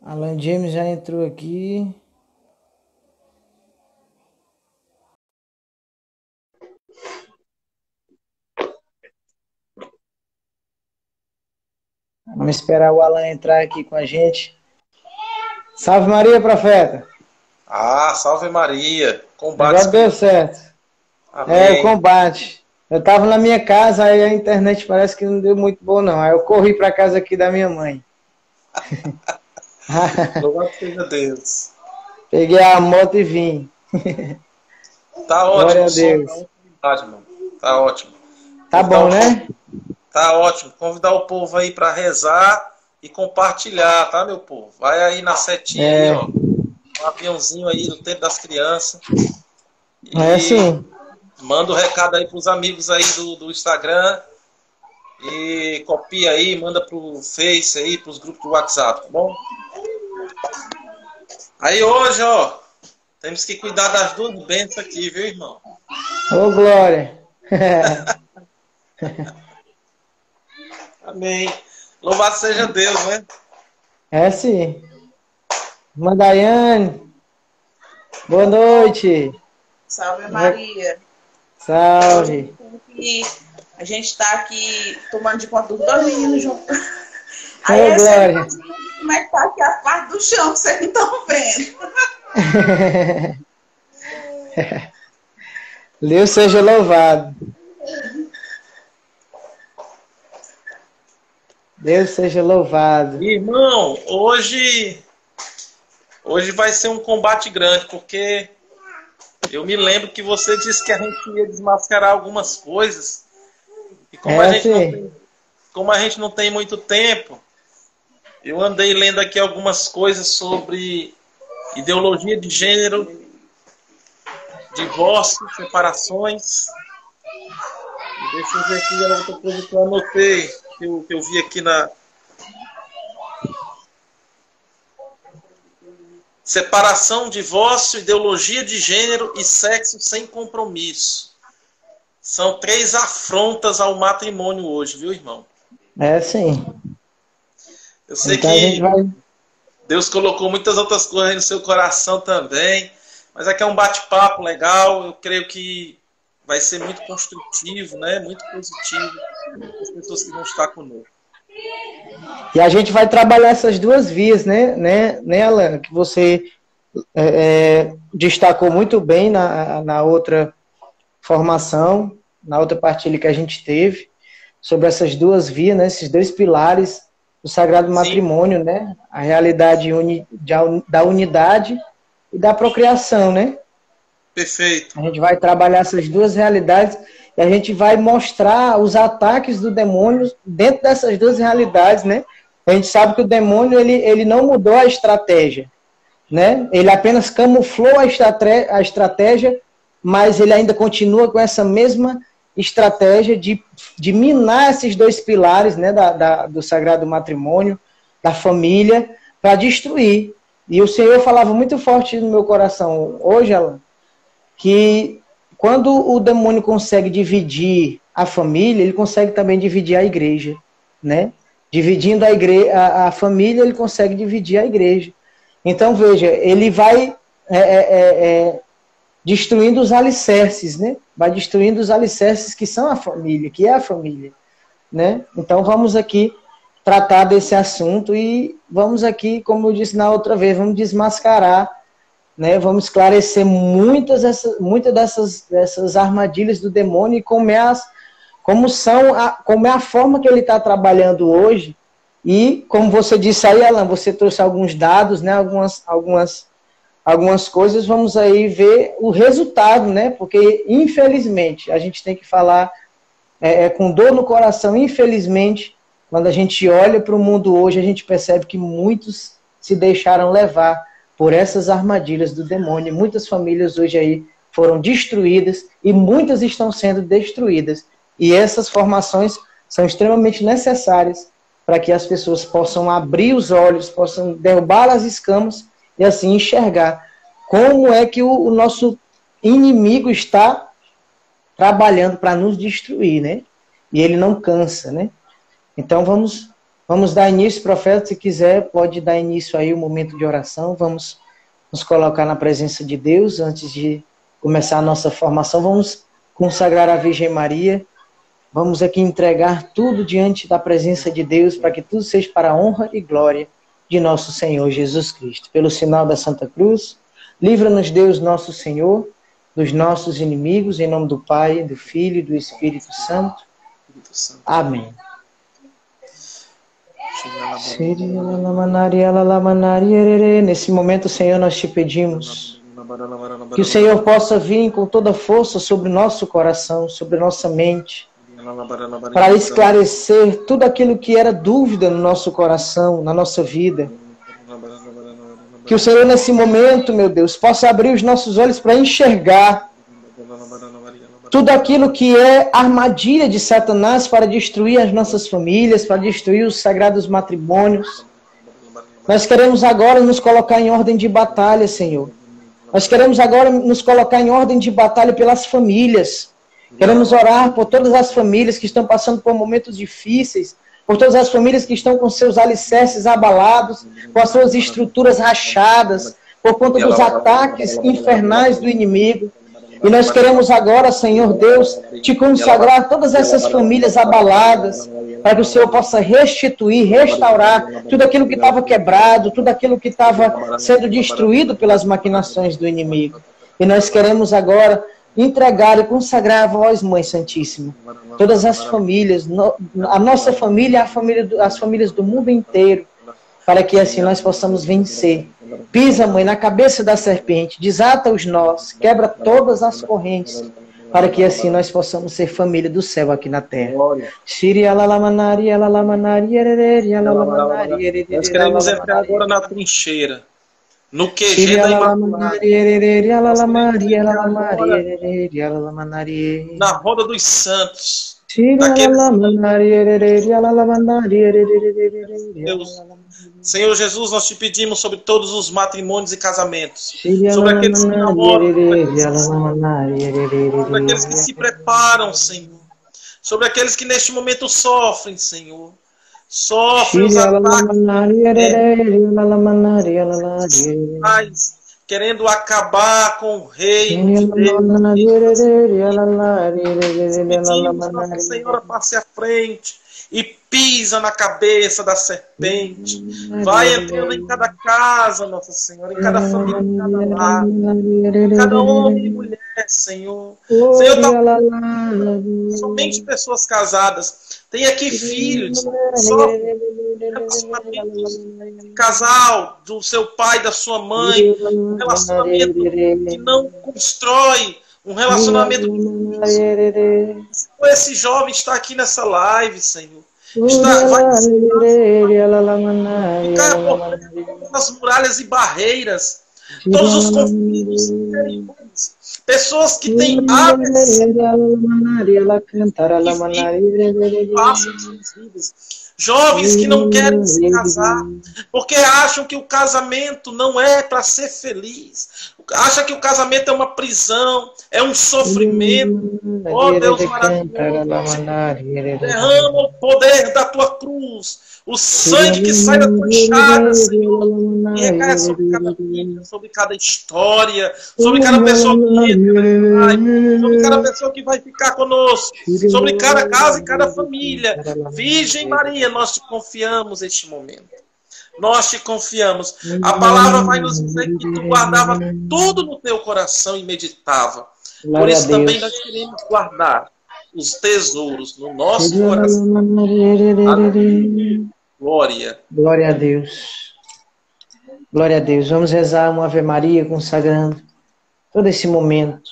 Alan James já entrou aqui. Vamos esperar o Alan entrar aqui com a gente. Salve Maria, profeta. Ah, salve Maria. Combate Agora deu espiritual. certo. É, o Amém. combate. Eu tava na minha casa, aí a internet parece que não deu muito bom, não. Aí eu corri pra casa aqui da minha mãe. Louvado seja Deus. Peguei a moto e vim. Tá Glória ótimo o a som, tá Deus. uma qualidade, mano. Tá ótimo. Tá Convidar bom, o povo. né? Tá ótimo. Convidar o povo aí para rezar e compartilhar, tá, meu povo? Vai aí na setinha aí, É, ó. Um aviãozinho aí do tempo das crianças. é E assim. manda o recado aí pros amigos aí do Instagram. E copia aí, manda pro Face aí, pros grupos do WhatsApp, tá bom? Aí hoje, ó, temos que cuidar das duas bênçãos aqui, viu, irmão? Ô, Glória. Amém. Louvado seja Deus, né? É sim. Irmã Daiane, boa noite. Salve Como é- Maria. Hoje Salve. a gente está aqui tomando de conta dos dois meninos juntos. Aí Ô, você Glória. imagina como é que tá aqui a parte do chão, vocês não estão vendo. Deus seja louvado. Deus seja louvado. Irmão, hoje vai ser um combate grande, porque eu me lembro que você disse que a gente ia desmascarar algumas coisas. E É assim. como a gente não tem muito tempo, eu andei lendo aqui algumas coisas sobre ideologia de gênero, divórcio, separações. E deixa eu ver aqui a outra coisa que eu anotei, que eu vi aqui na separação, divórcio, ideologia de gênero e sexo sem compromisso. São três afrontas ao matrimônio hoje, viu, irmão? É assim. Eu sei Então a gente que vai. Deus colocou muitas outras coisas aí no seu coração também, mas aqui é um bate-papo legal. Eu creio que vai ser muito construtivo, né? Muito positivo para as pessoas que vão estar conosco. E a gente vai trabalhar essas duas vias, né, Alana? Que você destacou muito bem na outra formação, na outra partilha que a gente teve, sobre essas duas vias, né? Esses dois pilares do Sagrado Sim, Matrimônio, né? A realidade da unidade e da procriação, né? perfeito. A gente vai trabalhar essas duas realidades e a gente vai mostrar os ataques do demônio dentro dessas duas realidades, né? A gente sabe que o demônio ele não mudou a estratégia, né? Ele apenas camuflou a estratégia, mas ele ainda continua com essa mesma estratégia de minar esses dois pilares, né, do sagrado matrimônio, da família, para destruir. E o Senhor falava muito forte no meu coração hoje, Alan, que quando o demônio consegue dividir a família, ele consegue também dividir a igreja, né? Dividindo a família, ele consegue dividir a igreja. Então, veja, ele vai destruindo os alicerces, né? Vai destruindo os alicerces que são a família, que é a família, né? Então, vamos aqui tratar desse assunto e vamos aqui, como eu disse na outra vez, vamos desmascarar, né? Vamos esclarecer muitas dessas armadilhas do demônio e como é a forma que ele está trabalhando hoje. E, como você disse aí, Alan, você trouxe alguns dados, né? Algumas coisas, vamos aí ver o resultado, né? Porque, infelizmente, a gente tem que falar com dor no coração, infelizmente, quando a gente olha para o mundo hoje, a gente percebe que muitos se deixaram levar por essas armadilhas do demônio. Muitas famílias hoje aí foram destruídas e muitas estão sendo destruídas. E essas formações são extremamente necessárias para que as pessoas possam abrir os olhos, possam derrubar as escamas e assim enxergar como é que o nosso inimigo está trabalhando para nos destruir, né? E ele não cansa, né? Então vamos Vamos dar início, profeta, se quiser, pode dar início aí o momento de oração. Vamos nos colocar na presença de Deus antes de começar a nossa formação. Vamos consagrar a Virgem Maria. Vamos aqui entregar tudo diante da presença de Deus para que tudo seja para a honra e glória de nosso Senhor Jesus Cristo. Pelo sinal da Santa Cruz, livra-nos Deus nosso Senhor dos nossos inimigos, em nome do Pai, do Filho e do Espírito Santo. Amém. Nesse momento, Senhor, nós te pedimos que o Senhor possa vir com toda força sobre o nosso coração, sobre nossa mente, para esclarecer tudo aquilo que era dúvida no nosso coração, na nossa vida. Que o Senhor, nesse momento, meu Deus, possa abrir os nossos olhos para enxergar tudo aquilo que é armadilha de Satanás para destruir as nossas famílias, para destruir os sagrados matrimônios. Nós queremos agora nos colocar em ordem de batalha, Senhor. Nós queremos agora nos colocar em ordem de batalha pelas famílias. Queremos orar por todas as famílias que estão passando por momentos difíceis, por todas as famílias que estão com seus alicerces abalados, com as suas estruturas rachadas, por conta dos ataques infernais do inimigo. E nós queremos agora, Senhor Deus, te consagrar todas essas famílias abaladas, para que o Senhor possa restituir, restaurar tudo aquilo que estava quebrado, tudo aquilo que estava sendo destruído pelas maquinações do inimigo. E nós queremos agora entregar e consagrar a vós, Mãe Santíssima, todas as famílias, a nossa família, as famílias do mundo inteiro, para que assim nós possamos vencer. Pisa, Mãe, na cabeça da serpente, desata os nós, quebra todas as correntes, para que assim nós possamos ser família do céu aqui na terra. Nós queremos entrar agora na trincheira, no QG da Imaculada, na roda dos santos, Deus. Senhor Jesus, nós te pedimos sobre todos os matrimônios e casamentos, sobre aqueles que namoram, sobre aqueles que se preparam, Senhor, sobre aqueles que neste momento sofrem, Senhor. Sofrem os ataques, querendo acabar com o reino de Deus. Pedimos, Nossa Senhora, passe à frente e pisa na cabeça da serpente. Vai entrando em cada casa, Nossa Senhora, em cada família, em cada lar, em cada homem e mulher, Senhor. Senhor, somente pessoas casadas. Tem aqui filhos, só relacionamentos, casal, do seu pai, da sua mãe, um relacionamento que não constrói, um relacionamento que esse jovem está aqui nessa live, Senhor. Vai ficar as muralhas e barreiras, todos os conflitos, pessoas que têm jovens que não querem se casar, porque acham que o casamento não é para ser feliz, acham que o casamento é uma prisão, é um sofrimento. Oh Deus maravilhoso, derrama o poder da tua cruz, o sangue que sai da tua chaga, Senhor, e recai sobre cada vida, sobre cada história, sobre cada pessoa que entra, sobre cada pessoa que vai ficar conosco, sobre cada casa e cada família. Virgem Maria, nós te confiamos este momento. Nós te confiamos. A palavra vai nos dizer que tu guardava tudo no teu coração e meditava. Por isso também nós queremos guardar os tesouros no nosso coração. Aleluia. Glória. Glória a Deus. Glória a Deus. Vamos rezar uma Ave Maria consagrando todo esse momento,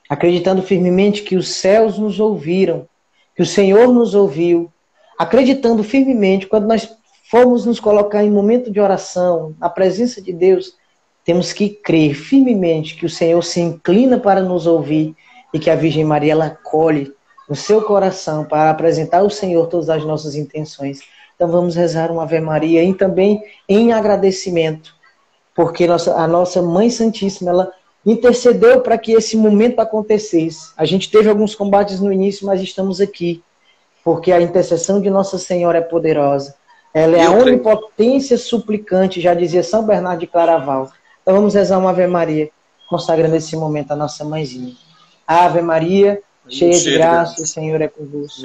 acreditando firmemente que os céus nos ouviram, que o Senhor nos ouviu, acreditando firmemente, quando nós formos nos colocar em momento de oração, na presença de Deus, temos que crer firmemente que o Senhor se inclina para nos ouvir e que a Virgem Maria ela acolhe no seu coração para apresentar ao Senhor todas as nossas intenções. Então vamos rezar uma Ave Maria e também em agradecimento, porque a nossa Mãe Santíssima, ela intercedeu para que esse momento acontecesse. A gente teve alguns combates no início, mas estamos aqui, porque a intercessão de Nossa Senhora é poderosa. Ela é a onipotência suplicante, já dizia São Bernardo de Claraval. Então vamos rezar uma Ave Maria, consagrando esse momento à nossa mãezinha. Ave Maria, cheia de graça, o Senhor é convosco.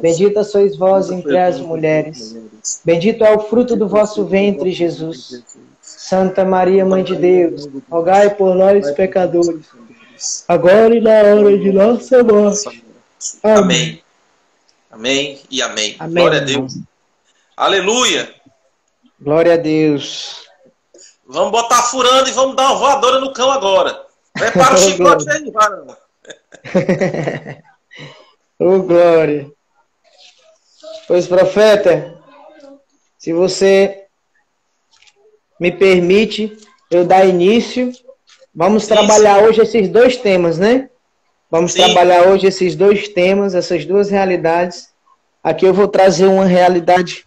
Bendita sois vós entre as mulheres. Bendito é o fruto do vosso ventre, Jesus. Santa Maria, Mãe de Deus, rogai por nós, pecadores, agora e na hora de nossa morte. Amém. Amém e amém. Amém. Glória a Deus. Aleluia. Glória a Deus. Vamos botar furando e vamos dar uma voadora no cão agora. Prepara o chicote aí, varão. Ô, glória. Pois, profeta, se você me permite eu dar início, vamos trabalhar hoje esses dois temas, né? Vamos trabalhar hoje esses dois temas, essas duas realidades. Aqui eu vou trazer uma realidade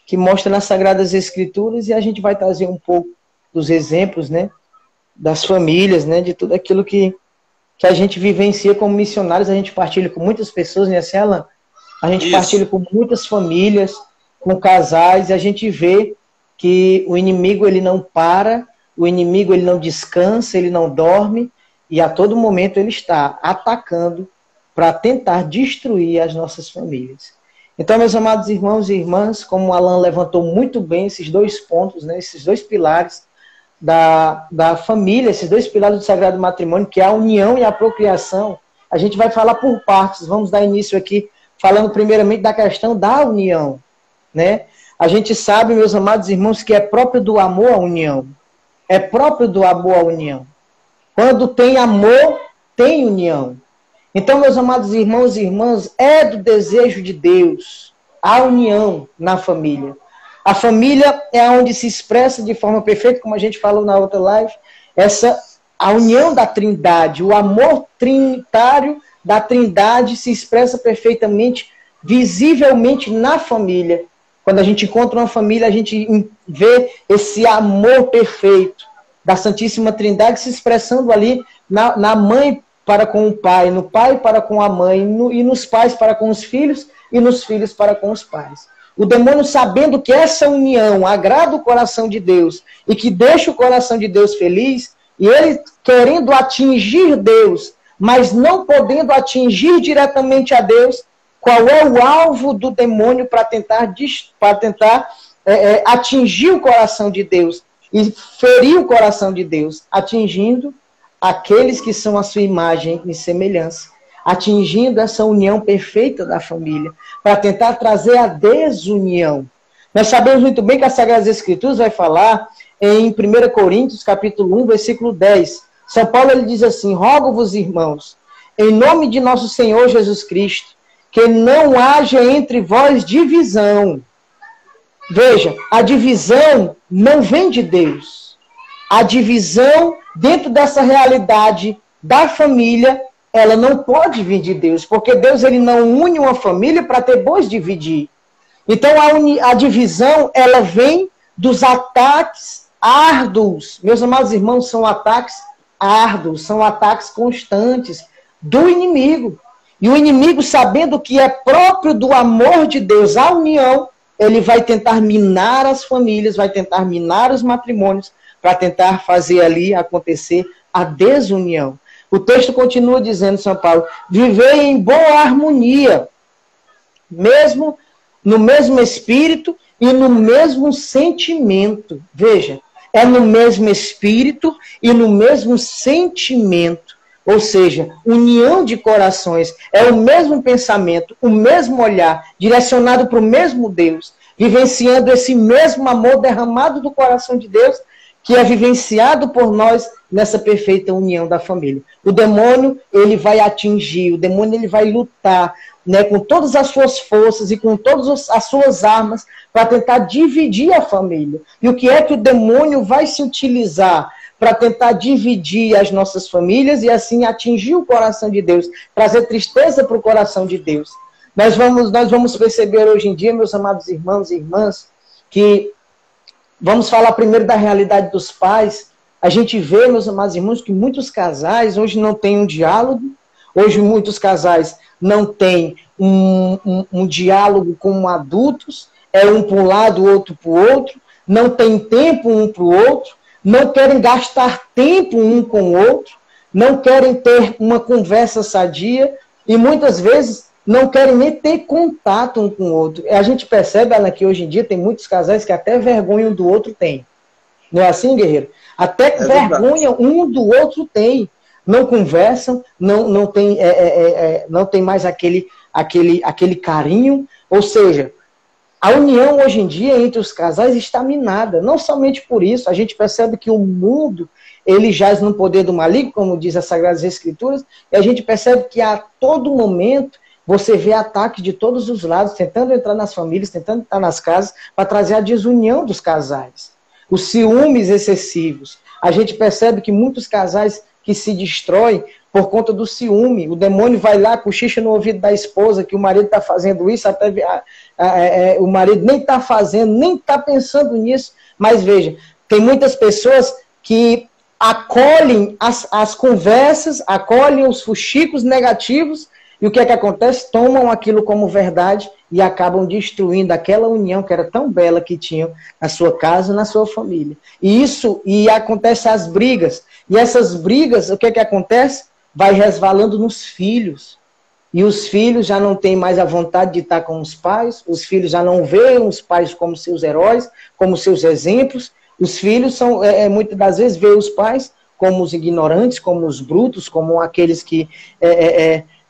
que mostra nas Sagradas Escrituras e a gente vai trazer um pouco dos exemplos, né? Das famílias, né? De tudo aquilo que a gente vivencia como missionários, a gente partilha com muitas pessoas, né, Cela? A gente partilha com muitas famílias, com casais, e a gente vê que o inimigo ele não para, o inimigo ele não descansa, ele não dorme, e a todo momento ele está atacando para tentar destruir as nossas famílias. Então, meus amados irmãos e irmãs, como o Alan levantou muito bem esses dois pontos, né, esses dois pilares da família, esses dois pilares do Sagrado Matrimônio, que é a união e a procriação, a gente vai falar por partes. Vamos dar início aqui falando primeiramente da questão da união, né? A gente sabe, meus amados irmãos, que é próprio do amor a união. É próprio do amor a união. Quando tem amor, tem união. Então, meus amados irmãos e irmãs, é do desejo de Deus a união na família. A família é onde se expressa de forma perfeita, como a gente falou na outra live, a união da Trindade, o amor trinitário da Trindade se expressa perfeitamente, visivelmente na família. Quando a gente encontra uma família, a gente vê esse amor perfeito da Santíssima Trindade se expressando ali na mãe para com o pai, no pai para com a mãe, e nos pais para com os filhos, e nos filhos para com os pais. O demônio, sabendo que essa união agrada o coração de Deus e que deixa o coração de Deus feliz, e ele querendo atingir Deus, mas não podendo atingir diretamente a Deus, qual é o alvo do demônio para tentar atingir o coração de Deus e ferir o coração de Deus, atingindo aqueles que são a sua imagem e semelhança, atingindo essa união perfeita da família, para tentar trazer a desunião. Nós sabemos muito bem que as Sagradas Escrituras vai falar em 1 Coríntios, capítulo 1, versículo 10. São Paulo ele diz assim: rogo-vos, irmãos, em nome de nosso Senhor Jesus Cristo, que não haja entre vós divisão. Veja, a divisão não vem de Deus. A divisão dentro dessa realidade da família, ela não pode vir de Deus, porque Deus ele não une uma família para ter bois dividir. Então a divisão, ela vem dos ataques árduos. Meus amados irmãos, são ataques árduos, são ataques constantes do inimigo. E o inimigo, sabendo que é próprio do amor de Deus a união, ele vai tentar minar as famílias, vai tentar minar os matrimônios, para tentar fazer ali acontecer a desunião. O texto continua dizendo, São Paulo, vivei em boa harmonia, mesmo no mesmo espírito e no mesmo sentimento. Veja, é no mesmo espírito e no mesmo sentimento. Ou seja, união de corações, é o mesmo pensamento, o mesmo olhar, direcionado para o mesmo Deus, vivenciando esse mesmo amor derramado do coração de Deus, que é vivenciado por nós nessa perfeita união da família. O demônio, ele vai atingir, o demônio ele vai lutar, né, com todas as suas forças e com todas as suas armas para tentar dividir a família. E o que é que o demônio vai se utilizar para tentar dividir as nossas famílias e assim atingir o coração de Deus, trazer tristeza para o coração de Deus? Nós vamos perceber hoje em dia, meus amados irmãos e irmãs, que vamos falar primeiro da realidade dos pais. A gente vê, meus amados irmãos, que muitos casais hoje não têm um diálogo, hoje muitos casais não têm um diálogo com adultos, é um para um lado, o outro para o outro, não tem tempo um para o outro, não querem gastar tempo um com o outro, não querem ter uma conversa sadia e muitas vezes não querem nem ter contato um com o outro. A gente percebe, Alan, que hoje em dia tem muitos casais que até vergonha um do outro tem. Não é assim, guerreiro? Até vergonha um do outro tem. Não conversam, não tem mais aquele carinho. Ou seja, a união hoje em dia entre os casais está minada. Não somente por isso, a gente percebe que o mundo ele jaz no poder do maligno, como diz as Sagradas Escrituras, e a gente percebe que a todo momento você vê ataques de todos os lados, tentando entrar nas famílias, tentando entrar nas casas, para trazer a desunião dos casais. Os ciúmes excessivos. A gente percebe que muitos casais que se destroem por conta do ciúme. O demônio vai lá, cochicha no ouvido da esposa que o marido está fazendo isso, até o marido nem está fazendo, nem está pensando nisso. Mas veja, tem muitas pessoas que acolhem as conversas, acolhem os fuxicos negativos, e o que é que acontece? Tomam aquilo como verdade e acabam destruindo aquela união que era tão bela que tinham na sua casa, na sua família. E acontece as brigas. E essas brigas, o que é que acontece? Vai resvalando nos filhos. E os filhos já não têm mais a vontade de estar com os pais, os filhos já não veem os pais como seus heróis, como seus exemplos. Os filhos são, muitas das vezes, veem os pais como os ignorantes, como os brutos, como aqueles que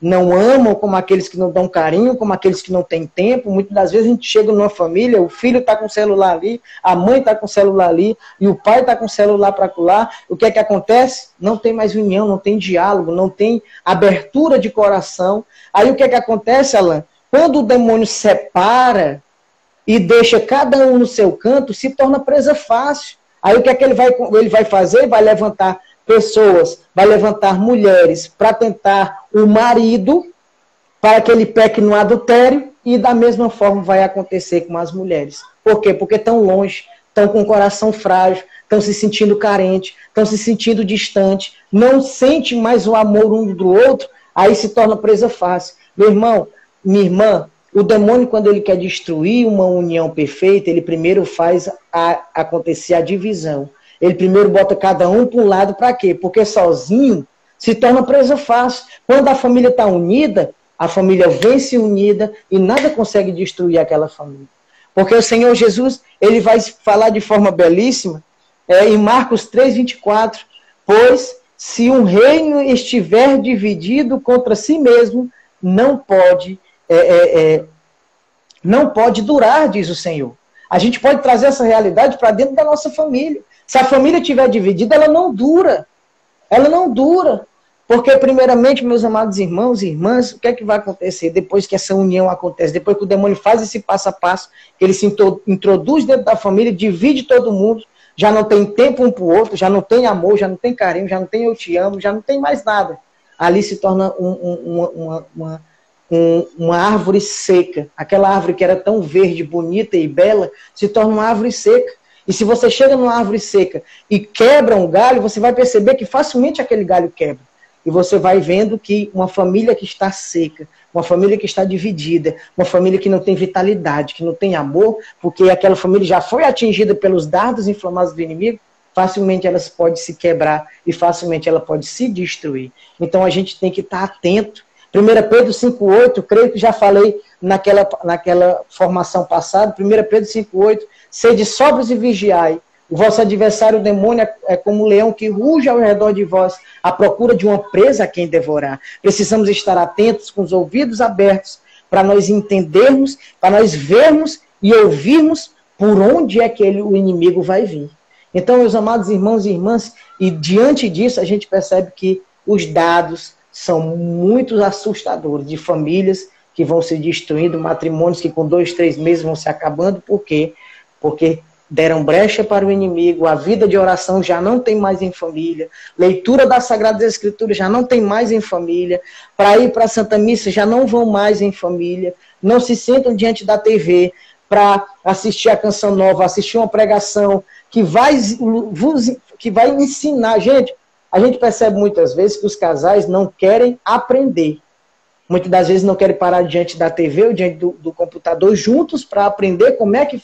não amam, como aqueles que não dão carinho, como aqueles que não têm tempo. Muitas das vezes a gente chega numa família, o filho está com o celular ali, a mãe está com o celular ali, e o pai está com o celular para colar. O que é que acontece? Não tem mais união, não tem diálogo, não tem abertura de coração. Aí o que é que acontece, Alan? Quando o demônio separa e deixa cada um no seu canto, se torna presa fácil. Aí o que é que ele vai fazer? Vai levantar pessoas, vai levantar mulheres para tentar o marido, para que ele peque no adultério, e da mesma forma vai acontecer com as mulheres. Por quê? Porque estão longe, estão com o coração frágil, estão se sentindo carentes, estão se sentindo distantes, não sentem mais o amor um do outro, aí se torna presa fácil. Meu irmão, minha irmã, o demônio, quando ele quer destruir uma união perfeita, ele primeiro faz acontecer a divisão. Ele primeiro bota cada um para um lado, para quê? Porque sozinho se torna presa fácil. Quando a família está unida, a família vence unida e nada consegue destruir aquela família. Porque o Senhor Jesus, ele vai falar de forma belíssima, em Marcos 3:24, pois se um reino estiver dividido contra si mesmo, não pode durar, diz o Senhor. A gente pode trazer essa realidade para dentro da nossa família. Se a família estiver dividida, ela não dura. Ela não dura. Porque, primeiramente, meus amados irmãos e irmãs, o que é que vai acontecer depois que essa união acontece? Depois que o demônio faz esse passo a passo, que ele se introduz dentro da família, divide todo mundo, já não tem tempo um para o outro, já não tem amor, já não tem carinho, já não tem eu te amo, já não tem mais nada. Ali se torna uma árvore seca. Aquela árvore que era tão verde, bonita e bela, se torna uma árvore seca. E se você chega numa árvore seca e quebra um galho, você vai perceber que facilmente aquele galho quebra. E você vai vendo que uma família que está seca, uma família que está dividida, uma família que não tem vitalidade, que não tem amor, porque aquela família já foi atingida pelos dardos inflamados do inimigo, facilmente ela pode se quebrar e facilmente ela pode se destruir. Então a gente tem que estar atento. 1 Pedro 5,8, creio que já falei naquela formação passada, 1 Pedro 5,8, sede sóbrios e vigiai. O vosso adversário, o demônio, é como um leão que ruge ao redor de vós, à procura de uma presa a quem devorar. Precisamos estar atentos, com os ouvidos abertos, para nós entendermos, para nós vermos e ouvirmos por onde é que o inimigo vai vir. Então, meus amados irmãos e irmãs, e diante disso a gente percebe que os dados são muito assustadores, de famílias que vão se destruindo, matrimônios que com 2, 3 meses vão se acabando. Por quê? Porque deram brecha para o inimigo, a vida de oração já não tem mais em família, leitura das Sagradas Escrituras já não tem mais em família, para ir para a Santa Missa já não vão mais em família, não se sentam diante da TV para assistir a canção nova, assistir uma pregação que vai ensinar. Gente, a gente percebe muitas vezes que os casais não querem aprender. muitas das vezes não querem parar diante da TV ou diante do computador juntos para aprender como é que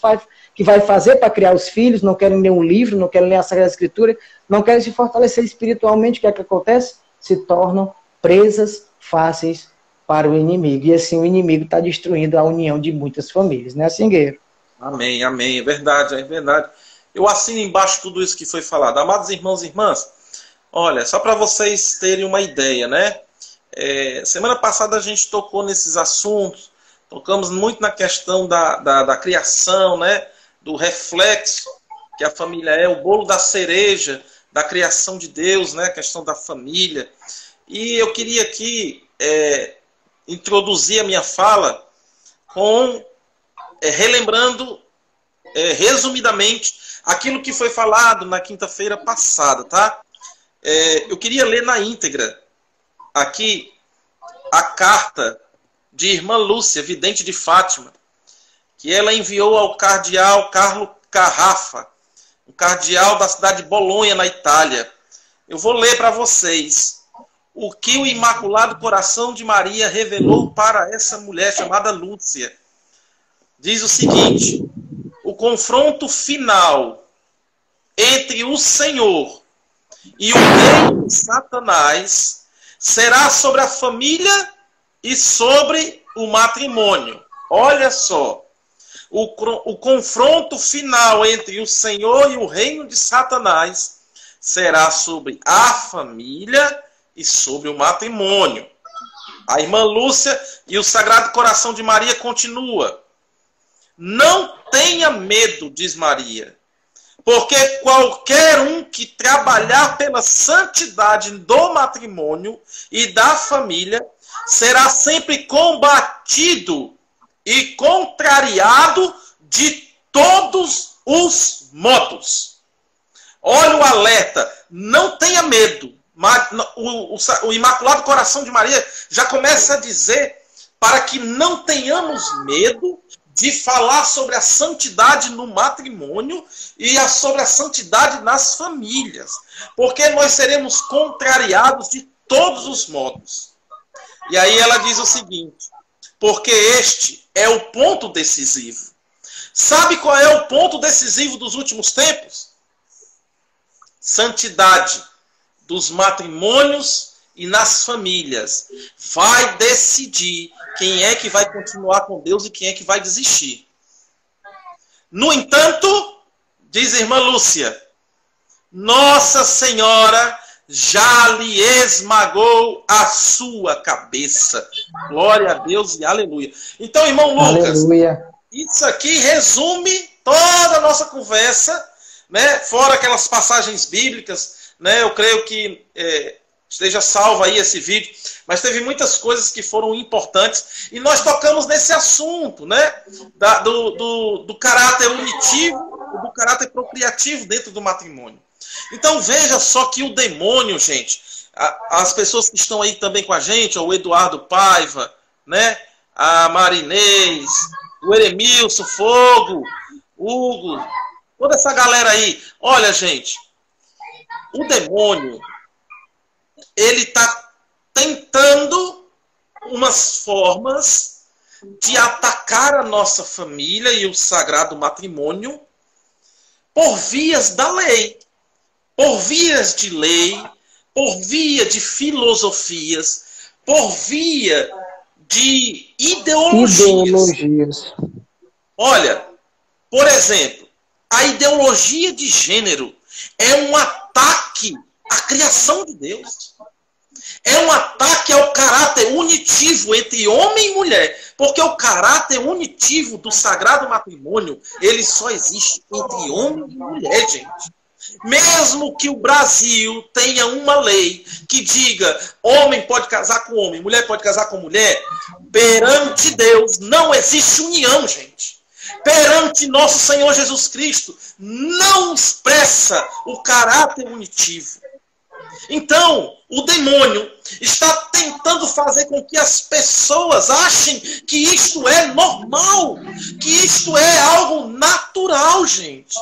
vai fazer para criar os filhos, não querem ler um livro, não querem ler a Sagrada Escritura, não querem se fortalecer espiritualmente. O que é que acontece? Se tornam presas fáceis para o inimigo. E assim o inimigo está destruindo a união de muitas famílias, né, Singueiro? Amém, amém. É verdade, é verdade. Eu assino embaixo tudo isso que foi falado. Amados irmãos e irmãs, olha, só para vocês terem uma ideia, né? Semana passada a gente tocou nesses assuntos, tocamos muito na questão da criação, né? Do reflexo que a família é, o bolo da cereja da criação de Deus, né? A questão da família. E eu queria aqui introduzir a minha fala com relembrando resumidamente aquilo que foi falado na quinta-feira passada, tá? Eu queria ler na íntegra aqui a carta de irmã Lúcia, vidente de Fátima, que ela enviou ao cardeal Carlo Carrafa, um cardeal da cidade de Bolonha, na Itália. Eu vou ler para vocês o que o Imaculado Coração de Maria revelou para essa mulher chamada Lúcia. Diz o seguinte: o confronto final entre o Senhor e o reino de Satanás será sobre a família e sobre o matrimônio. Olha só, o confronto final entre o Senhor e o reino de Satanás será sobre a família e sobre o matrimônio. A irmã Lúcia e o Sagrado Coração de Maria continua: não tenha medo, diz Maria, porque qualquer um que trabalhar pela santidade do matrimônio e da família será sempre combatido e contrariado de todos os modos. Olha o alerta, não tenha medo. O Imaculado Coração de Maria já começa a dizer para que não tenhamos medo de falar sobre a santidade no matrimônio e sobre a santidade nas famílias, porque nós seremos contrariados de todos os modos. E aí ela diz o seguinte: porque este é o ponto decisivo. Sabe qual é o ponto decisivo dos últimos tempos? Santidade dos matrimônios e nas famílias vai decidir quem é que vai continuar com Deus e quem é que vai desistir. No entanto, diz a irmã Lúcia, Nossa Senhora já lhe esmagou a sua cabeça. Glória a Deus e aleluia. Então, irmão Lucas, aleluia. Isso aqui resume toda a nossa conversa, né? Fora aquelas passagens bíblicas, né? Eu creio que esteja salvo aí esse vídeo, mas teve muitas coisas que foram importantes e nós tocamos nesse assunto, né? Do caráter unitivo, do caráter procriativo dentro do matrimônio. Então veja só que o demônio, gente, as pessoas que estão aí também com a gente, o Eduardo Paiva, né? A Marinês, o Eremilson, Fogo, Hugo, toda essa galera aí. Olha, gente, o demônio, ele está tentando umas formas de atacar a nossa família e o sagrado matrimônio por vias da lei, por vias de lei, por via de filosofias, por via de ideologias. Olha, por exemplo, a ideologia de gênero é um ataque à criação de Deus. É um ataque ao caráter unitivo entre homem e mulher. Porque o caráter unitivo do sagrado matrimônio, ele só existe entre homem e mulher, gente. Mesmo que o Brasil tenha uma lei que diga homem pode casar com homem, mulher pode casar com mulher, perante Deus não existe união, gente. Perante nosso Senhor Jesus Cristo não expressa o caráter unitivo. Então, o demônio está tentando fazer com que as pessoas achem que isto é normal, que isto é algo natural, gente.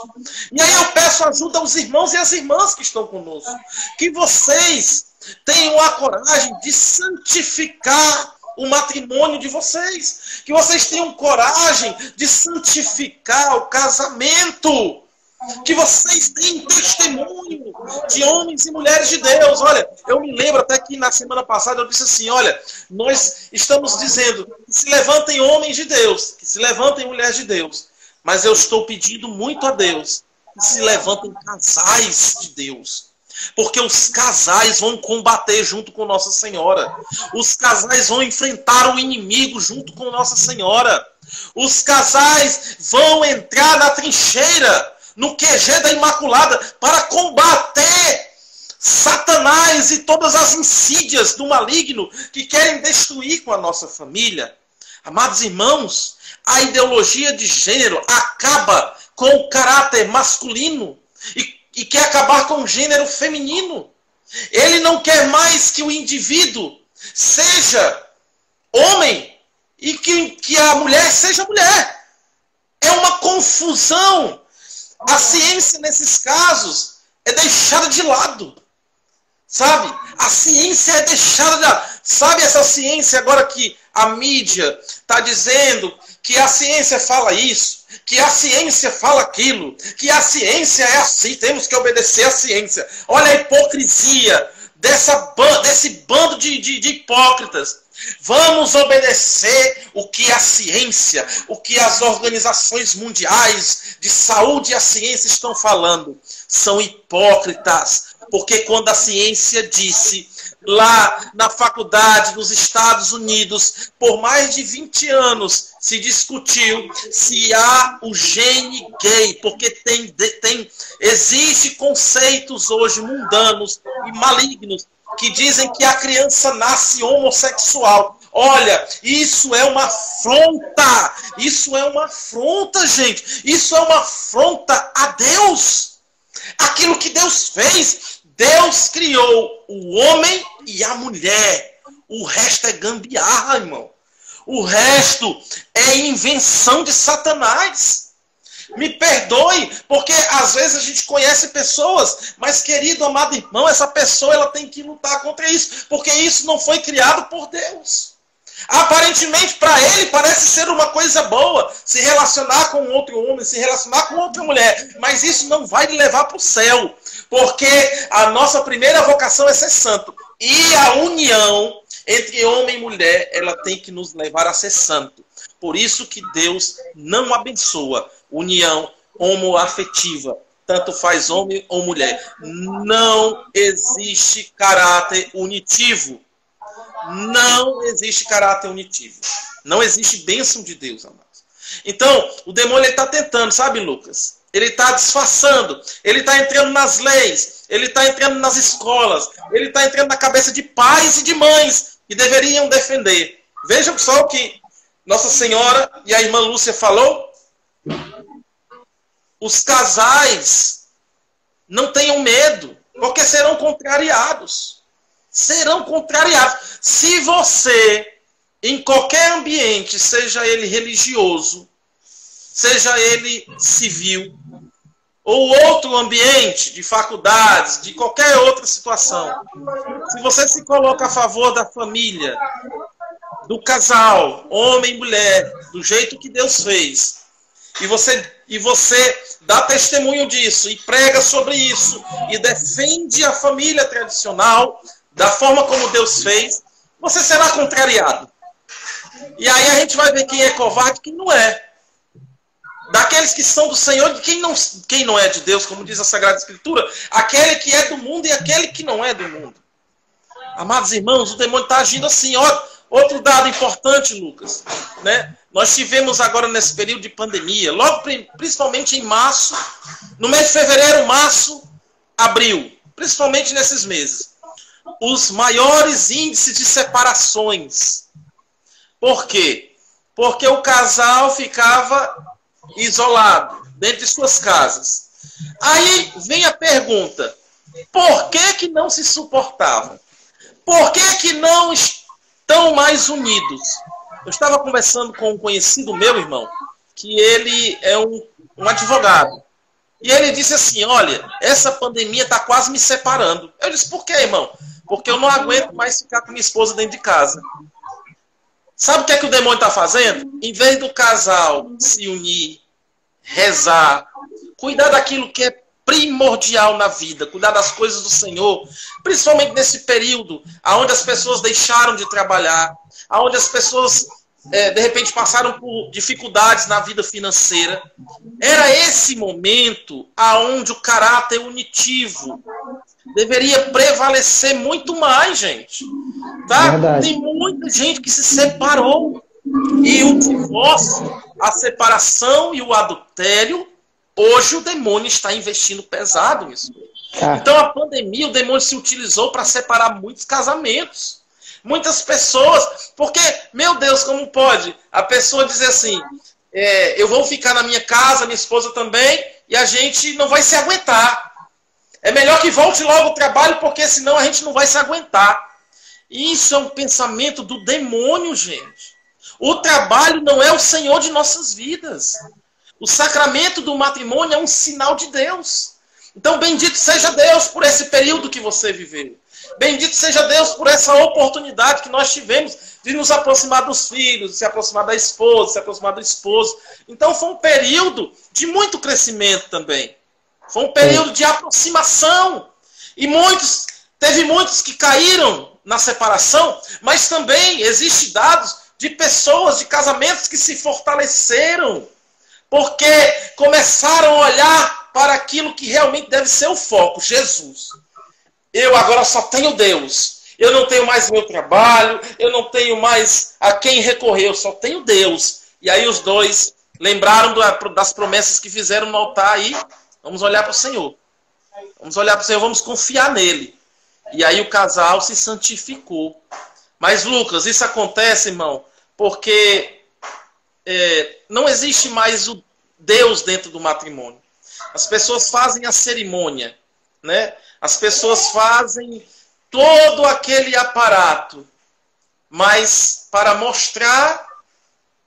E aí eu peço ajuda aos irmãos e às irmãs que estão conosco, que vocês tenham a coragem de santificar o matrimônio de vocês. Que vocês tenham coragem de santificar o casamento. Que vocês tenham testemunho de homens e mulheres de Deus. Olha, eu me lembro até que na semana passada eu disse assim, olha, nós estamos dizendo que se levantem homens de Deus, que se levantem mulheres de Deus. Mas eu estou pedindo muito a Deus que se levantem casais de Deus. Porque os casais vão combater junto com Nossa Senhora. Os casais vão enfrentar o inimigo junto com Nossa Senhora. Os casais vão entrar na trincheira, no QG da Imaculada, para combater Satanás e todas as insídias do maligno que querem destruir com a nossa família. Amados irmãos, a ideologia de gênero acaba com o caráter masculino e quer acabar com o gênero feminino. Ele não quer mais que o indivíduo seja homem e que a mulher seja mulher. É uma confusão. A ciência, nesses casos, é deixada de lado. Sabe? A ciência é deixada de lado. Sabe essa ciência agora que a mídia está dizendo que a ciência fala isso, que a ciência fala aquilo, que a ciência é assim, temos que obedecer à ciência. Olha a hipocrisia desse bando de hipócritas. Vamos obedecer o que a ciência, o que as organizações mundiais de saúde e a ciência estão falando. São hipócritas, porque quando a ciência disse lá na faculdade nos Estados Unidos, por mais de 20 anos, se discutiu se há o gene gay, porque existe conceitos hoje mundanos e malignos que dizem que a criança nasce homossexual. Olha, isso é uma afronta. Isso é uma afronta, gente. Isso é uma afronta a Deus. Aquilo que Deus fez, Deus criou o homem e a mulher. O resto é gambiarra, irmão. O resto é invenção de Satanás. Me perdoe, porque às vezes a gente conhece pessoas, mas querido, amado irmão, essa pessoa ela tem que lutar contra isso, porque isso não foi criado por Deus. Aparentemente, para ele, parece ser uma coisa boa, se relacionar com outro homem, se relacionar com outra mulher, mas isso não vai lhe levar para o céu, porque a nossa primeira vocação é ser santo, e a união entre homem e mulher, ela tem que nos levar a ser santo. Por isso que Deus não abençoa união homoafetiva, tanto faz homem ou mulher. Não existe caráter unitivo. Não existe caráter unitivo. Não existe bênção de Deus, amados. Então, o demônio está tentando, sabe, Lucas? Ele está disfarçando, ele está entrando nas leis, ele está entrando nas escolas, ele está entrando na cabeça de pais e de mães que deveriam defender. Vejam só o que Nossa Senhora e a irmã Lúcia falou. Os casais não tenham medo, porque serão contrariados. Serão contrariados. Se você, em qualquer ambiente, seja ele religioso, seja ele civil, ou outro ambiente de faculdades, de qualquer outra situação, se você se coloca a favor da família, do casal, homem e mulher, do jeito que Deus fez, e você dá testemunho disso, e prega sobre isso, e defende a família tradicional, da forma como Deus fez, você será contrariado. E aí a gente vai ver quem é covarde e quem não é. Daqueles que são do Senhor, quem não é de Deus, como diz a Sagrada Escritura, aquele que é do mundo e aquele que não é do mundo. Amados irmãos, o demônio está agindo assim. Outro dado importante, Lucas, né? Nós tivemos agora nesse período de pandemia, logo principalmente em março, no mês de fevereiro, março, abril, principalmente nesses meses, os maiores índices de separações. Por quê? Porque o casal ficava isolado dentro de suas casas. Aí vem a pergunta: por que não se suportavam? Por que não estão mais unidos? Eu estava conversando com um conhecido meu, irmão, que ele é um advogado. E ele disse assim: olha, essa pandemia está quase me separando. Eu disse: por quê, irmão? Porque eu não aguento mais ficar com minha esposa dentro de casa. Sabe o que é que o demônio está fazendo? Em vez do casal se unir, rezar, cuidar daquilo que é primordial na vida, cuidar das coisas do Senhor, principalmente nesse período onde as pessoas deixaram de trabalhar, onde as pessoas, de repente, passaram por dificuldades na vida financeira. Era esse momento onde o caráter unitivo deveria prevalecer muito mais, gente. Tá? Verdade. Tem muita gente que se separou. E o divórcio, a separação e o adultério, hoje o demônio está investindo pesado nisso. Então a pandemia, o demônio se utilizou para separar muitos casamentos. Muitas pessoas, porque, meu Deus, como pode a pessoa dizer assim, eu vou ficar na minha casa, minha esposa também, e a gente não vai se aguentar. É melhor que volte logo o trabalho, porque senão a gente não vai se aguentar. Isso é um pensamento do demônio, gente. O trabalho não é o Senhor de nossas vidas. O sacramento do matrimônio é um sinal de Deus. Então, bendito seja Deus por esse período que você viveu. Bendito seja Deus por essa oportunidade que nós tivemos de nos aproximar dos filhos, de se aproximar da esposa, de se aproximar do esposo. Então, foi um período de muito crescimento também. Foi um período de aproximação. E teve muitos que caíram na separação, mas também existem dados de pessoas, de casamentos que se fortaleceram, porque começaram a olhar para aquilo que realmente deve ser o foco, Jesus. Eu agora só tenho Deus. Eu não tenho mais meu trabalho, eu não tenho mais a quem recorrer, eu só tenho Deus. E aí os dois lembraram das promessas que fizeram no altar e vamos olhar para o Senhor. Vamos olhar para o Senhor, vamos confiar nele. E aí o casal se santificou. Mas, Lucas, isso acontece, irmão, porque não existe mais o Deus dentro do matrimônio. As pessoas fazem a cerimônia, né? As pessoas fazem todo aquele aparato, mas para mostrar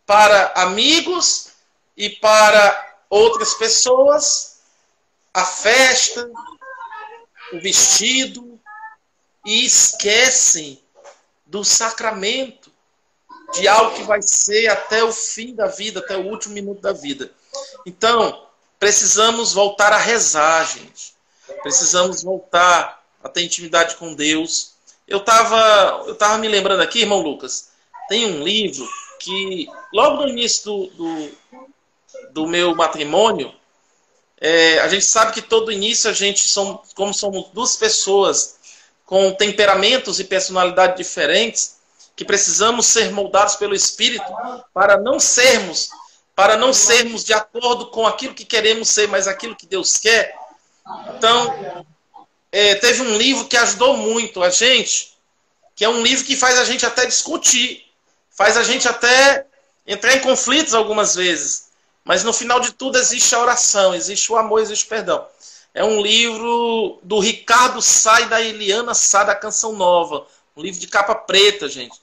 para amigos e para outras pessoas a festa, o vestido, e esquecem do sacramento, de algo que vai ser até o fim da vida, até o último minuto da vida. Então, precisamos voltar a rezar, gente. Precisamos voltar a ter intimidade com Deus. Eu tava me lembrando aqui, irmão Lucas, tem um livro que, logo no início do meu matrimônio, a gente sabe que todo início como somos duas pessoas com temperamentos e personalidade diferentes, que precisamos ser moldados pelo Espírito para não sermos de acordo com aquilo que queremos ser, mas aquilo que Deus quer. Então, teve um livro que ajudou muito a gente, que é um livro que faz a gente até discutir, faz a gente até entrar em conflitos algumas vezes, mas no final de tudo existe a oração, existe o amor, existe o perdão. É um livro do Ricardo Sá e da Eliana Sá, da Canção Nova. Um livro de capa preta, gente.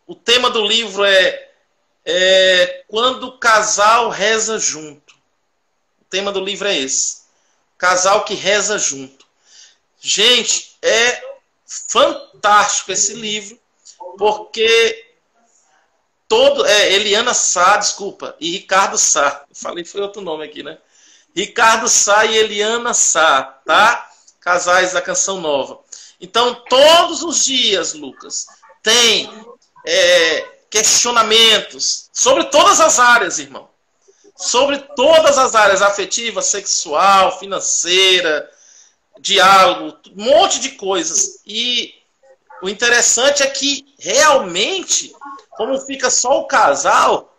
O tema do livro é Quando o Casal Reza Junto. O tema do livro é esse. Casal que reza junto. Gente, é fantástico esse livro, porque Eliana Sá, desculpa, e Ricardo Sá. Eu falei, foi outro nome aqui, né? Ricardo Sá e Eliana Sá, tá? Casais da Canção Nova. Então, todos os dias, Lucas, tem questionamentos sobre todas as áreas, irmão. Sobre todas as áreas, afetiva, sexual, financeira, diálogo, um monte de coisas. E o interessante é que, realmente, como fica só o casal,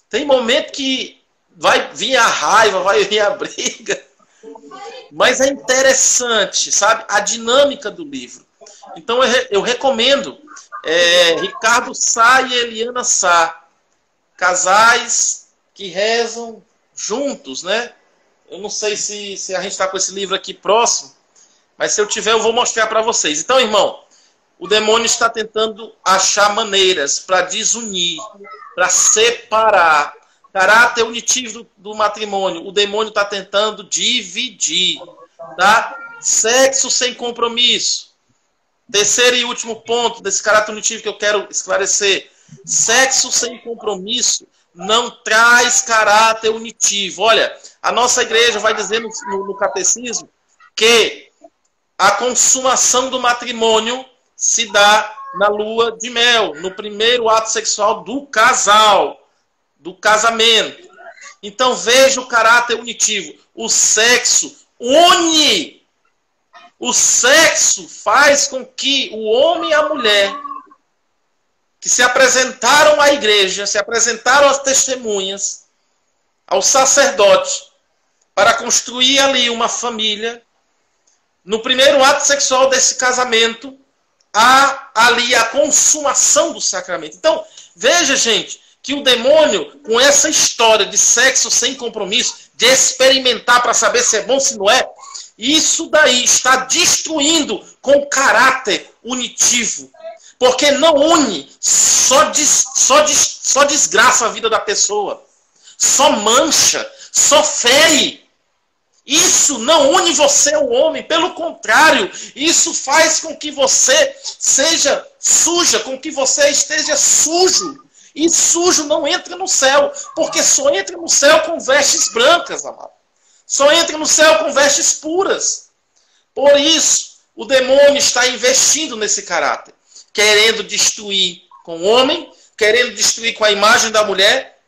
tem momento que vai vir a raiva, vai vir a briga. Mas é interessante, sabe? A dinâmica do livro. Então eu recomendo Ricardo Sá e Eliana Sá. Casais que rezam juntos, né? Eu não sei se a gente está com esse livro aqui próximo, mas se eu tiver eu vou mostrar para vocês. Então, irmão, o demônio está tentando achar maneiras para desunir, para separar. Caráter unitivo do matrimônio. O demônio está tentando dividir. Tá? Sexo sem compromisso. Terceiro e último ponto desse caráter unitivo que eu quero esclarecer. Sexo sem compromisso não traz caráter unitivo. Olha, a nossa igreja vai dizer no catecismo que a consumação do matrimônio se dá na lua de mel, no primeiro ato sexual do casal, do casamento. Então veja o caráter unitivo. O sexo une. O sexo faz com que o homem e a mulher que se apresentaram à igreja, se apresentaram às testemunhas, ao sacerdote, para construir ali uma família, no primeiro ato sexual desse casamento, há ali a consumação do sacramento. Então, veja, gente, que o demônio, com essa história de sexo sem compromisso, de experimentar para saber se é bom, se não é, isso daí está destruindo com caráter unitivo. Porque não une, só desgraça a vida da pessoa. Só mancha, só fere. Isso não une você ao homem. Pelo contrário, isso faz com que você seja suja, com que você esteja sujo. E sujo não entra no céu, porque só entra no céu com vestes brancas, amado. Só entra no céu com vestes puras. Por isso, o demônio está investindo nesse caráter, querendo destruir com o homem, querendo destruir com a imagem da mulher,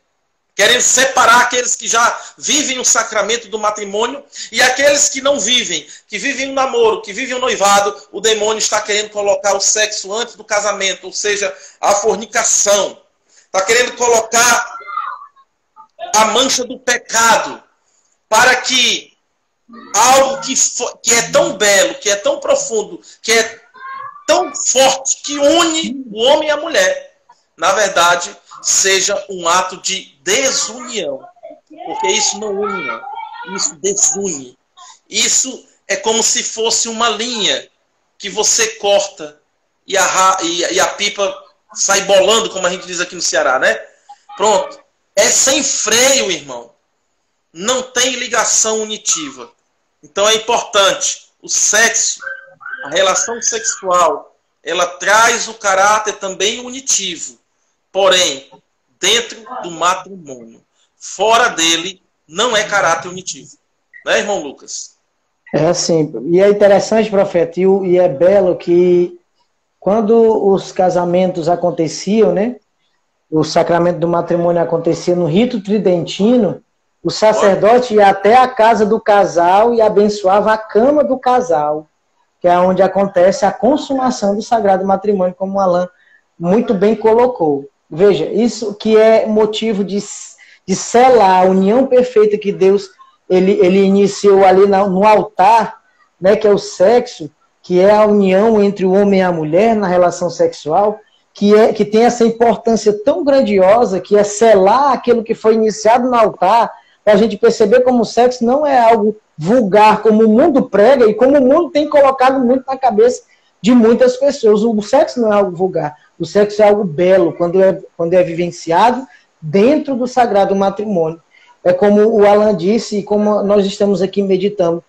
querendo separar aqueles que já vivem o sacramento do matrimônio e aqueles que não vivem, que vivem um namoro, que vivem um noivado. O demônio está querendo colocar o sexo antes do casamento, ou seja, a fornicação. Está querendo colocar a mancha do pecado para que algo que é tão belo, que é tão profundo, que é tão forte, que une o homem e a mulher, na verdade, seja um ato de desunião. Porque isso não une, não. Isso desune. Isso é como se fosse uma linha que você corta e a pipa sai bolando, como a gente diz aqui no Ceará, né? Pronto. É sem freio, irmão. Não tem ligação unitiva. Então é importante. O sexo, a relação sexual, ela traz o caráter também unitivo. Porém, dentro do matrimônio. Fora dele, não é caráter unitivo. Né, irmão Lucas? É assim. E é interessante, profeta, e é belo que quando os casamentos aconteciam, né? O sacramento do matrimônio acontecia no rito tridentino, o sacerdote ia até a casa do casal e abençoava a cama do casal, que é onde acontece a consumação do sagrado matrimônio, como o Alan muito bem colocou. Veja, isso que é motivo de selar a união perfeita que Deus ele iniciou ali no altar, né, que é o sexo, que é a união entre o homem e a mulher na relação sexual, que tem essa importância tão grandiosa, que é selar aquilo que foi iniciado no altar, para a gente perceber como o sexo não é algo vulgar, como o mundo prega e como o mundo tem colocado muito na cabeça de muitas pessoas. O sexo não é algo vulgar, o sexo é algo belo, quando é vivenciado dentro do sagrado matrimônio. É como o Alan disse e como nós estamos aqui meditando,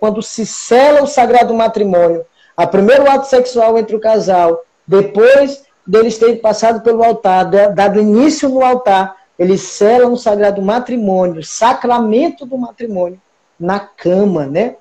quando se sela o sagrado matrimônio, o primeiro ato sexual entre o casal, depois deles terem passado pelo altar, dado início no altar, eles selam o sagrado matrimônio, o sacramento do matrimônio, na cama, né?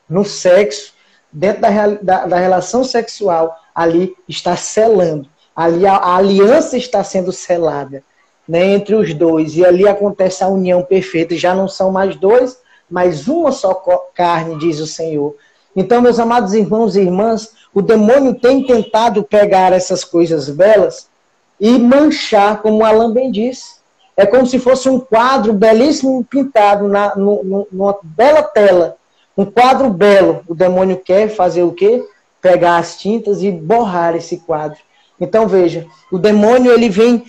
No sexo, dentro da relação sexual, ali está selando, ali a aliança está sendo selada, né, entre os dois, e ali acontece a união perfeita, já não são mais dois, mas uma só carne, diz o Senhor. Então, meus amados irmãos e irmãs, o demônio tem tentado pegar essas coisas belas e manchar, como o Alan bem disse. É como se fosse um quadro belíssimo pintado numa bela tela. Um quadro belo. O demônio quer fazer o quê? Pegar as tintas e borrar esse quadro. Então, veja, o demônio ele vem